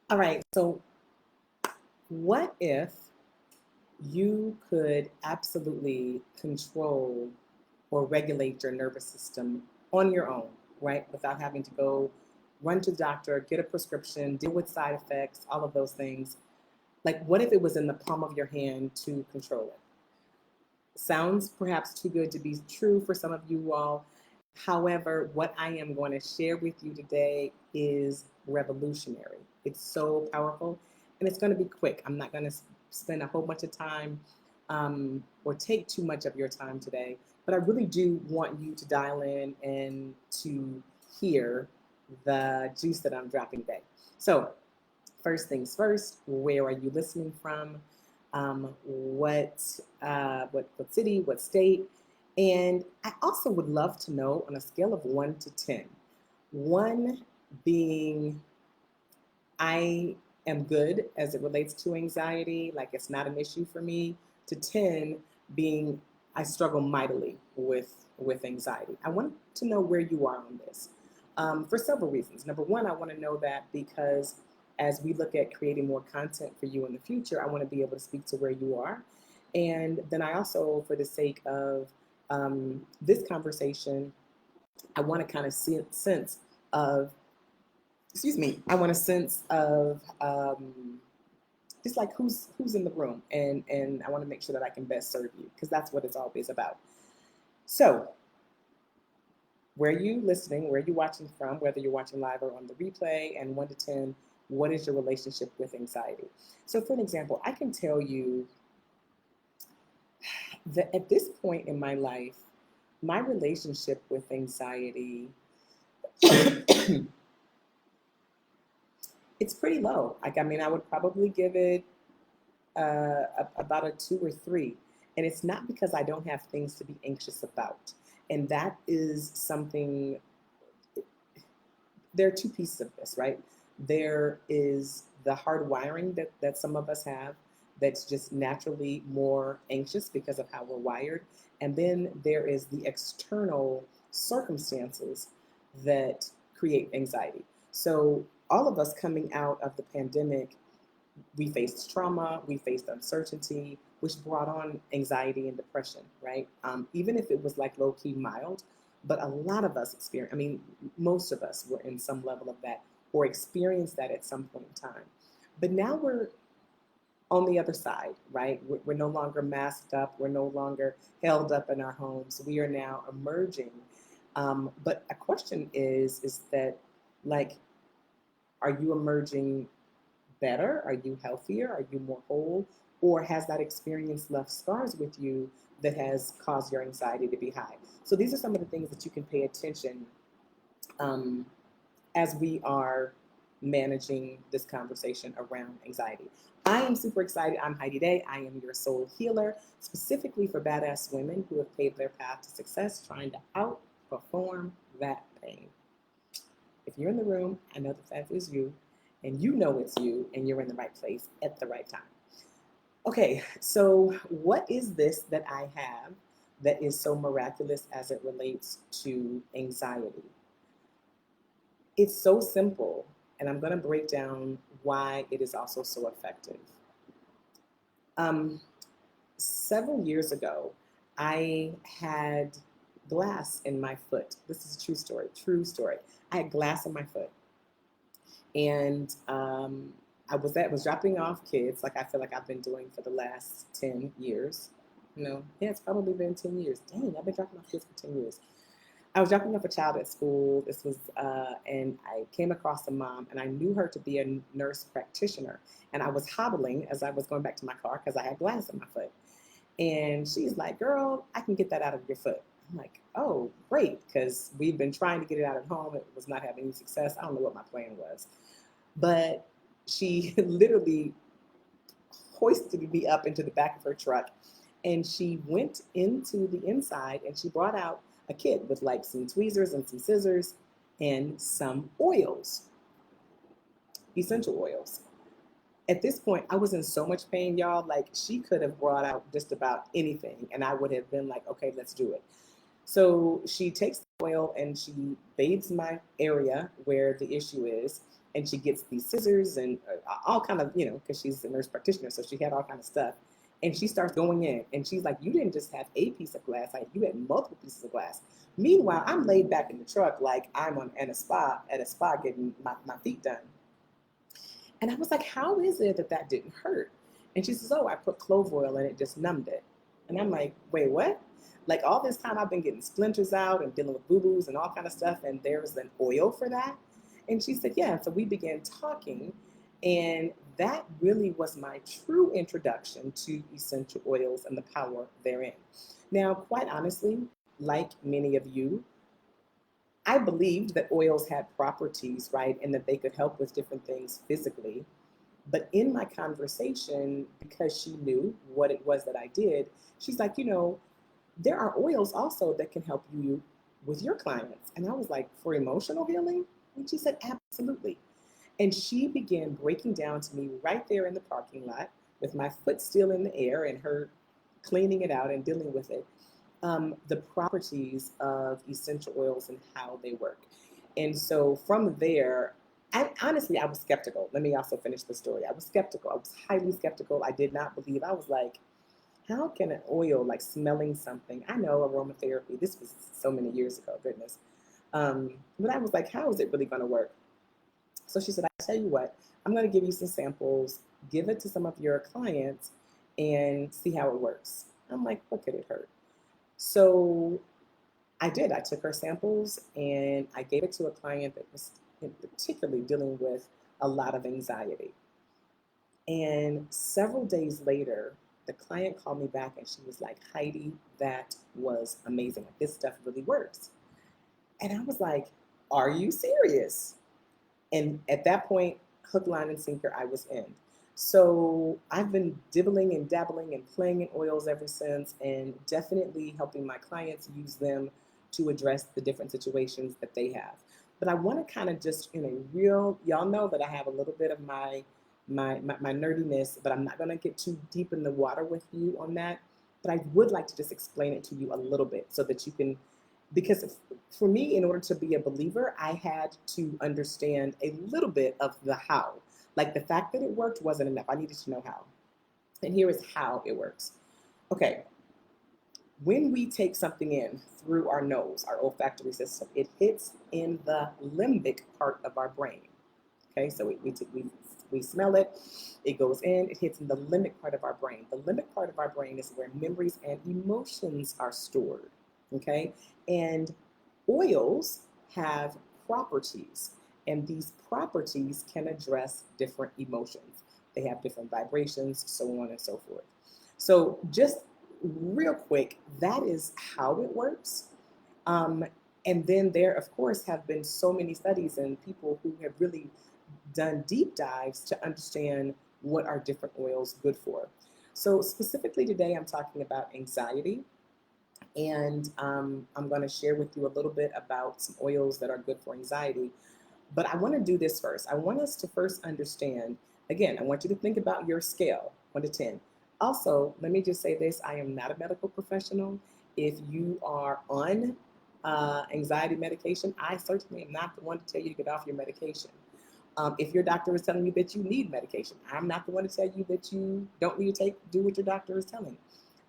All right, so what if you could absolutely control or regulate your nervous system on your own, right? Without having to go run to the doctor, get a prescription, deal with side effects, all of those things. Like, what if it was in the palm of your hand to control it? Sounds perhaps too good to be true for some of you all. However, what I am going to share with you today is revolutionary. It's so powerful and it's going to be quick. I'm not going to spend a whole bunch of time or take too much of your time today, but I really do want you to dial in and to hear the juice that I'm dropping today. So, first things first, where are you listening from? What city, what state? And I also would love to know on a scale of 1 to 10, one being I am good as it relates to anxiety, like it's not an issue for me, to 10 being I struggle mightily with anxiety. I want to know where you are on this for several reasons. Number one, I want to know that because as we look at creating more content for you in the future, I want to be able to speak to where you are. And then I also, for the sake of this conversation, I want to kind of see a sense of excuse me, I want a sense of just like who's in the room, and I want to make sure that I can best serve you because that's what it's always about. So, where are you listening? Where are you watching from? Whether you're watching live or on the replay, and 1 to 10, what is your relationship with anxiety? So, for an example, I can tell you that at this point in my life, my relationship with anxiety it's pretty low. Like, I mean, I would probably give it about a 2 or 3. And it's not because I don't have things to be anxious about. And that is something, there are two pieces of this, right? There is the hard wiring that some of us have that's just naturally more anxious because of how we're wired. And then there is the external circumstances that create anxiety. So, all of us coming out of the pandemic, we faced trauma, we faced uncertainty, which brought on anxiety and depression, right? Even if it was like low key mild, but a lot of us experience, I mean, most of us were in some level of that or experienced that at some point in time. But now we're on the other side, right? We're no longer masked up, we're no longer held up in our homes. We are now emerging. But a question is that, like, are you emerging better? Are you healthier? Are you more whole? Or has that experience left scars with you that has caused your anxiety to be high? So these are some of the things that you can pay attention um, as we are managing this conversation around anxiety. I am super excited. I'm Heidi Day. I am your soul healer, specifically for badass women who have paved their path to success, trying to outperform that pain. If you're in the room, I know that is you, and you know it's you, and you're in the right place at the right time. Okay, so what is this that I have that is so miraculous as it relates to anxiety? It's so simple, and I'm going to break down why it is also so effective. Um, Several years ago, I had glass in my foot. This is a true story, true story. I had glass in my foot. And I was dropping off kids like I feel like I've been doing for the last 10 years. No, yeah, it's probably been 10 years. Dang, I've been dropping off kids for 10 years. I was dropping off a child at school. This was, and I came across a mom, and I knew her to be a nurse practitioner. And I was hobbling as I was going back to my car because I had glass in my foot. And she's like, "Girl, I can get that out of your foot." I'm like, "Oh, great," because we've been trying to get it out at home. It was not having any success. I don't know what my plan was. But she literally hoisted me up into the back of her truck, and she went into the inside and she brought out a kit with like some tweezers and some scissors and some oils, essential oils. At this point, I was in so much pain, y'all. Like, she could have brought out just about anything, and I would have been like, "Okay, let's do it." So she takes the oil and she bathes my area where the issue is, and she gets these scissors and all kind of, because she's a nurse practitioner, so she had all kind of stuff. And she starts going in, and she's like, "You didn't just have a piece of glass; like you had multiple pieces of glass." Meanwhile, I'm laid back in the truck, like I'm on at a spa getting my feet done. And I was like, "How is it that that didn't hurt?" And she says, "Oh, I put clove oil and it just numbed it." And I'm like, "Wait, what?" Like all this time I've been getting splinters out and dealing with boo-boos and all kind of stuff, and there's an oil for that. And she said, "Yeah." So we began talking, and that really was my true introduction to essential oils and the power therein. Now, quite honestly, like many of you, I believed that oils had properties, right, and that they could help with different things physically. But in my conversation, because she knew what it was that I did, she's like, there are oils also that can help you with your clients. And I was like, for emotional healing? And she said, absolutely. And she began breaking down to me right there in the parking lot with my foot still in the air and her cleaning it out and dealing with it, the properties of essential oils and how they work. And so from there, honestly, I was skeptical. Let me also finish the story. I was skeptical. I was highly skeptical. I did not believe. I was like, how can an oil, like smelling something? I know aromatherapy. This was so many years ago, goodness. But I was like, how is it really going to work? So she said, I tell you what, I'm going to give you some samples, give it to some of your clients, and see how it works. I'm like, what could it hurt? So I did. I took her samples and I gave it to a client that was particularly dealing with a lot of anxiety. And several days later, the client called me back and she was like, Heidi, that was amazing. Like, this stuff really works. And I was like, are you serious? And at that point, hook, line, and sinker, I was in. So I've been dibbling and dabbling and playing in oils ever since, and definitely helping my clients use them to address the different situations that they have. But I want to kind of just in a real, y'all know that I have a little bit of my nerdiness, but I'm not going to get too deep in the water with you on that. But I would like to just explain it to you a little bit so that you can, because for me, in order to be a believer, I had to understand a little bit of the how. Like the fact that it worked wasn't enough. I needed to know how. And here is how it works. Okay, when we take something in through our nose, our olfactory system, it hits in the limbic part of our brain. Okay, so we smell it, it goes in, it hits in the limbic part of our brain. The limbic part of our brain is where memories and emotions are stored. Okay, and oils have properties, and these properties can address different emotions. They have different vibrations, so on and so forth. So, just real quick, that is how it works. Um, and then there, of course, have been so many studies and people who have really done deep dives to understand what are different oils good for. So, specifically today, I'm talking about anxiety. And I'm going to share with you a little bit about some oils that are good for anxiety. But I want to do this first. I want us to first understand, again, I want you to think about your scale, 1 to 10. Also, let me just say this, I am not a medical professional. If you are on anxiety medication, I certainly am not the one to tell you to get off your medication. If your doctor is telling you that you need medication, I'm not the one to tell you that you don't need to do what your doctor is telling you.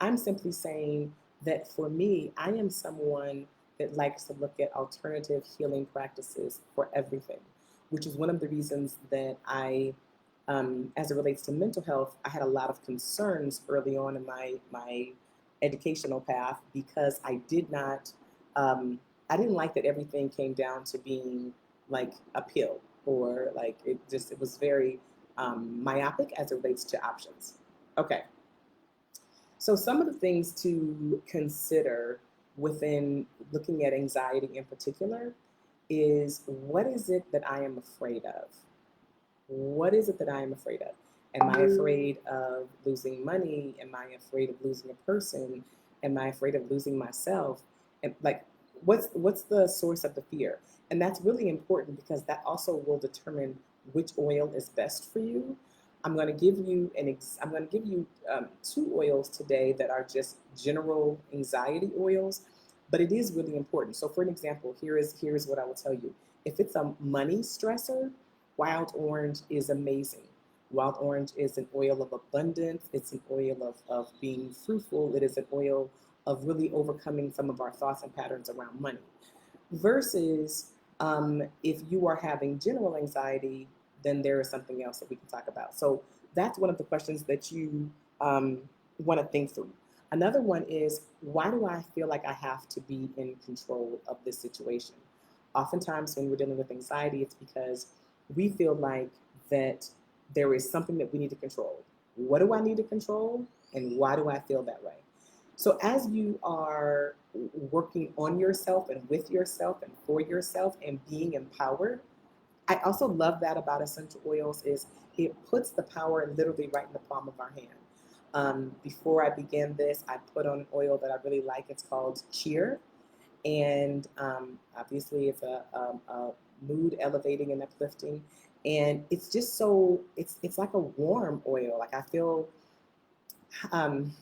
I'm simply saying that for me, I am someone that likes to look at alternative healing practices for everything, which is one of the reasons that as it relates to mental health, I had a lot of concerns early on in my educational path because I didn't like that everything came down to being like a pill or like it was very myopic as it relates to options. Okay, so some of the things to consider within looking at anxiety in particular is what is it that I am afraid of? What is it that I am afraid of? Am I afraid of losing money? Am I afraid of losing a person? Am I afraid of losing myself? And like, what's the source of the fear? And that's really important because that also will determine which oil is best for you. I'm going to give you 2 oils today that are just general anxiety oils, but it is really important. So, for an example, here is what I will tell you. If it's a money stressor, Wild orange is amazing. Wild orange is an oil of abundance. It's an oil of being fruitful. It is an oil of really overcoming some of our thoughts and patterns around money. Versus if you are having general anxiety, then there is something else that we can talk about. So that's one of the questions that you want to think through. Another one is, why do I feel like I have to be in control of this situation? Oftentimes, when we're dealing with anxiety, it's because we feel like that there is something that we need to control. What do I need to control, and why do I feel that way? So, as you are working on yourself and with yourself and for yourself and being empowered, I also love that about essential oils is it puts the power literally right in the palm of our hand. Before I began this, I put on an oil that I really like. It's called Cheer, and obviously it's a mood elevating and uplifting, and it's just so it's like a warm oil. Like I feel um,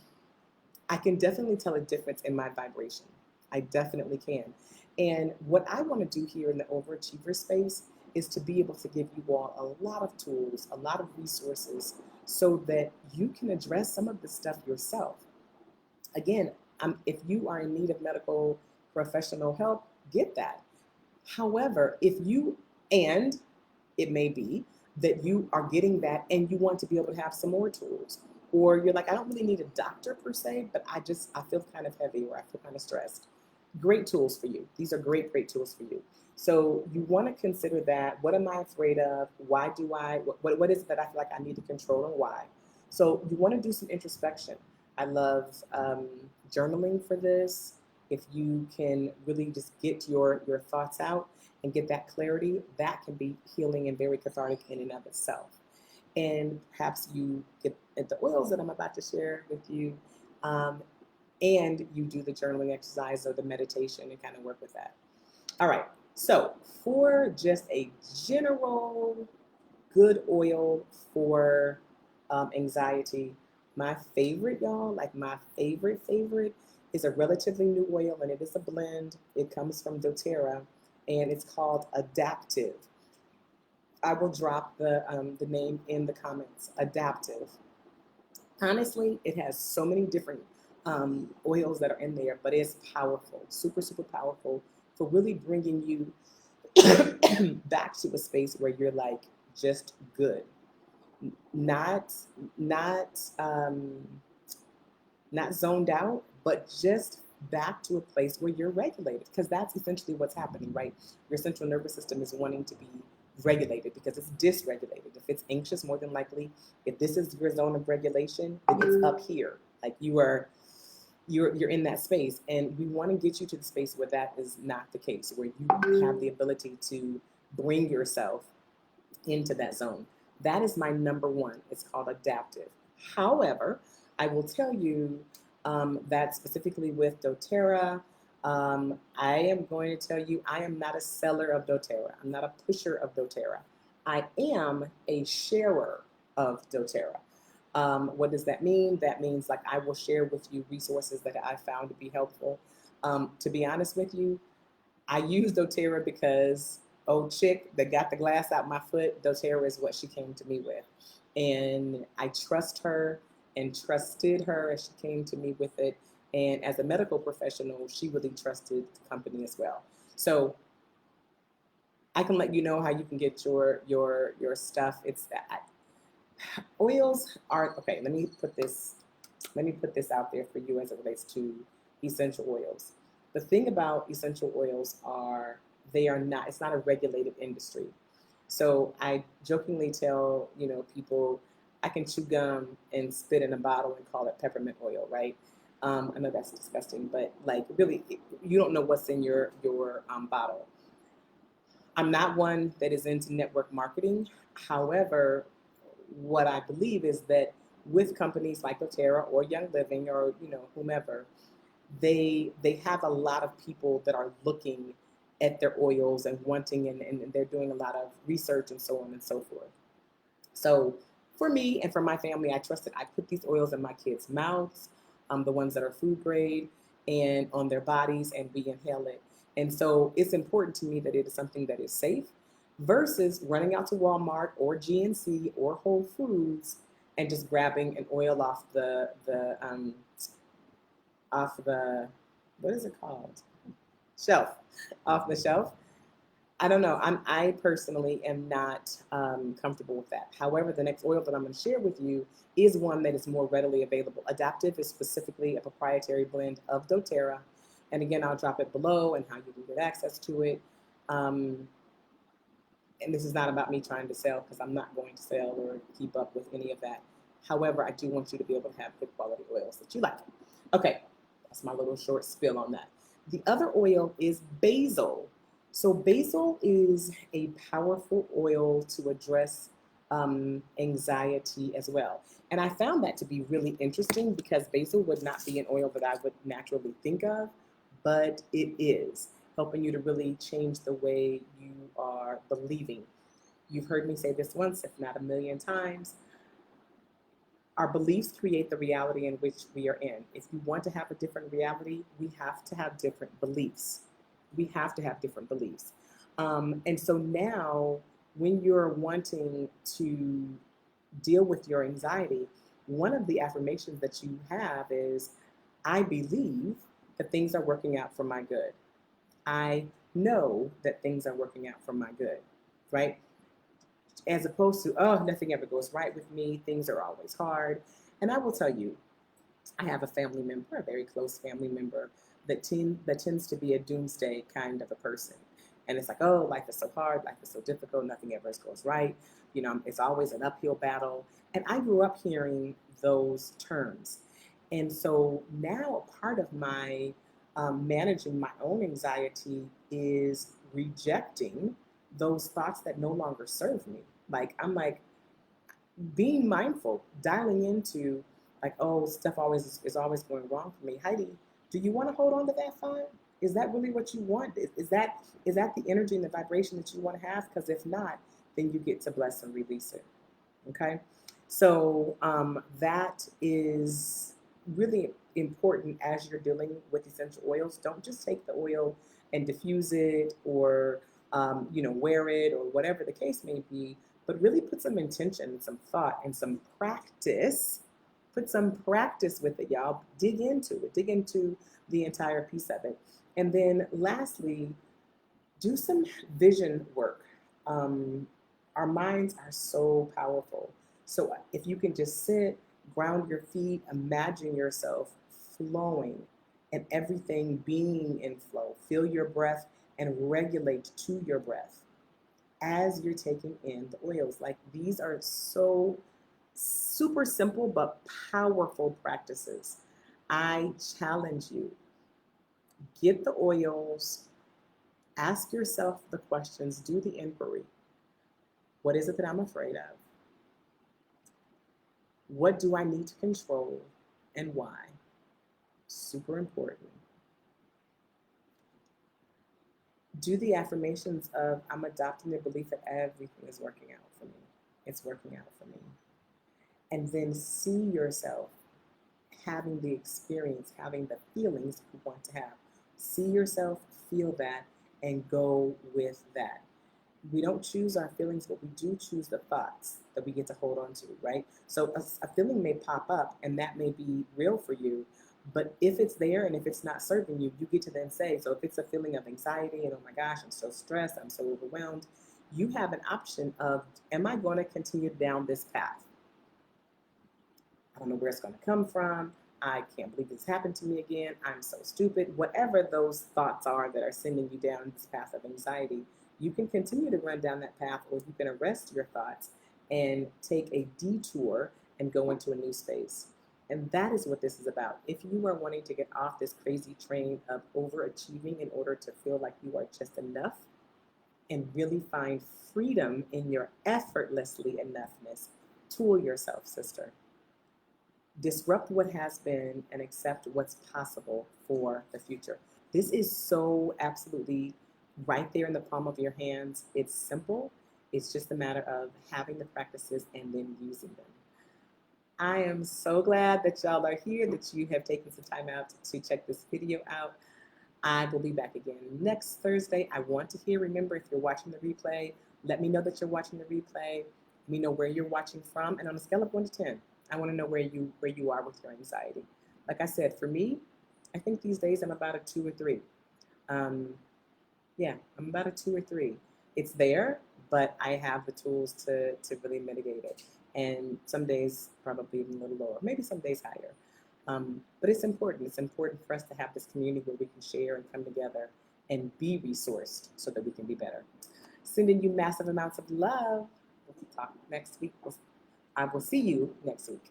I can definitely tell a difference in my vibration. I definitely can. And what I want to do here in the overachiever space is to be able to give you all a lot of tools, a lot of resources, so that you can address some of the stuff yourself. Again, if you are in need of medical professional help, get that. However, if you, and it may be that you are getting that and you want to be able to have some more tools, or you're like, I don't really need a doctor per se, but I feel kind of heavy or I feel kind of stressed. Great tools for you. These are great tools for you. So you want to consider that. What am I afraid of? Why do what is it that I feel like I need to control and why? So you want to do some introspection. I love journaling for this. If you can really just get your thoughts out and get that clarity, that can be healing and very cathartic in and of itself. And perhaps you get the oils that I'm about to share with you, um, and you do the journaling exercise or the meditation and kind of work with that. All right. So for just a general good oil for anxiety, my favorite, y'all, like my favorite is a relatively new oil, and it is a blend. It comes from doTERRA, and it's called Adaptive. I will drop the name in the comments. Adaptive. Honestly, it has so many different oils that are in there, but it's powerful, super powerful for really bringing you back to a space where you're like just good, not not um, not zoned out, but just back to a place where you're regulated, because that's essentially what's happening, right? Your central nervous system is wanting to be regulated because it's dysregulated. If it's anxious, more than likely, if this is your zone of regulation, then it's up here. Like you're in that space, and we want to get you to the space where that is not the case, where you have the ability to bring yourself into that zone. That is my number one. It's called adaptive. However, I will tell you that specifically with doTERRA, I am going to tell you I am not a seller of doTERRA. I'm not a pusher of doTERRA. I am a sharer of doTERRA. What does that mean? That means like I will share with you resources that I found to be helpful. To be honest with you, I use doTERRA because old chick that got the glass out my foot, doTERRA is what she came to me with. And I trust her and trusted her as she came to me with it. And as a medical professional, she really trusted the company as well. So I can let you know how you can get your stuff. It's that oils are okay. Let me put this out there for you as it relates to essential oils. The thing about essential oils are they are not, it's not a regulated industry. So I jokingly tell, people I can chew gum and spit in a bottle and call it peppermint oil, right? I know that's disgusting, but like really, you don't know what's in your bottle. I'm not one that is into network marketing. However, what I believe is that with companies like doTERRA or Young Living or whomever, they have a lot of people that are looking at their oils and wanting and they're doing a lot of research and so on and so forth. So for me and for my family, I trust that I put these oils in my kids' mouths, the ones that are food grade, and on their bodies, and we inhale it. And so it's important to me that it is something that is safe. versus running out to Walmart or GNC or Whole Foods and just grabbing an oil off the what is it called, shelf, off the shelf. I don't know. I personally am not comfortable with that. However, the next oil that I'm going to share with you is one that is more readily available. Adaptive is specifically a proprietary blend of doTERRA. And again, I'll drop it below and how you can get access to it. Um, and this is not about me trying to sell, because I'm not going to sell or keep up with any of that. However, I do want you to be able to have good quality oils that you like. Okay, that's my little short spill on that. The other oil is basil. So basil is a powerful oil to address anxiety as well. And I found that to be really interesting because basil would not be an oil that I would naturally think of, but it is helping you to really change the way you are believing. You've heard me say this once, if not a million times. Our beliefs create the reality in which we are in. If you want to have a different reality, we have to have different beliefs. We have to have different beliefs. And so now, when you're wanting to deal with your anxiety, one of the affirmations that you have is, I believe that things are working out for my good. I know that things are working out for my good, right? As opposed to, oh, nothing ever goes right with me, things are always hard. And I will tell you, I have a family member, a very close family member, that tends to be a doomsday kind of a person. And it's like, oh, life is so hard, life is so difficult, nothing ever goes right. You know, it's always an uphill battle. And I grew up hearing those terms. And so now a part of my managing my own anxiety is rejecting those thoughts that no longer serve me. Like, I'm like, being mindful, dialing into, like, oh, stuff is always going wrong for me. Heidi, do you want to hold on to that thought? Is that really what you want? Is that the energy and the vibration that you want to have? Because if not, then you get to bless and release it. Okay, so that is really important as you're dealing with essential oils. Don't just take the oil and diffuse it, or wear it, or whatever the case may be, but really put some intention, some thought, and some practice. Put some practice with it, y'all. Dig into it. Dig into the entire piece of it. And then lastly, do some vision work. Our minds are so powerful. So if you can just sit, ground your feet, imagine yourself flowing and everything being in flow. Feel your breath and regulate to your breath as you're taking in the oils. Like, these are so super simple but powerful practices. I challenge you, get the oils, ask yourself the questions, do the inquiry. What is it that I'm afraid of? What do I need to control and why? Super important. Do the affirmations of, I'm adopting the belief that everything is working out for me. It's working out for me. And then see yourself having the experience, having the feelings you want to have. See yourself, feel that, and go with that. We don't choose our feelings, but we do choose the thoughts that we get to hold on to, right? So a feeling may pop up, and that may be real for you, but if it's there and if it's not serving you, you get to then say, so if it's a feeling of anxiety and, oh my gosh, I'm so stressed, I'm so overwhelmed, you have an option of, am I going to continue down this path? I don't know where it's going to come from. I can't believe this happened to me again. I'm so stupid. Whatever those thoughts are that are sending you down this path of anxiety, you can continue to run down that path, or you can arrest your thoughts and take a detour and go into a new space. And that is what this is about. If you are wanting to get off this crazy train of overachieving in order to feel like you are just enough, and really find freedom in your effortlessly enoughness, tool yourself, sister. Disrupt what has been and accept what's possible for the future. This is so absolutely right there in the palm of your hands. It's simple. It's just a matter of having the practices and then using them. I am so glad that y'all are here, that you have taken some time out to check this video out. I will be back again next Thursday. I want to hear, remember, if you're watching the replay, let me know that you're watching the replay. Let me know where you're watching from. And on a scale of 1 to 10, I want to know where you are with your anxiety. Like I said, for me, I think these days I'm about a 2 or 3. Um, yeah, I'm about a 2 or 3. It's there, but I have the tools to really mitigate it. And some days probably even a little lower, maybe some days higher. But it's important. It's important for us to have this community where we can share and come together and be resourced so that we can be better. Sending you massive amounts of love. We'll talk next week. I will see you next week.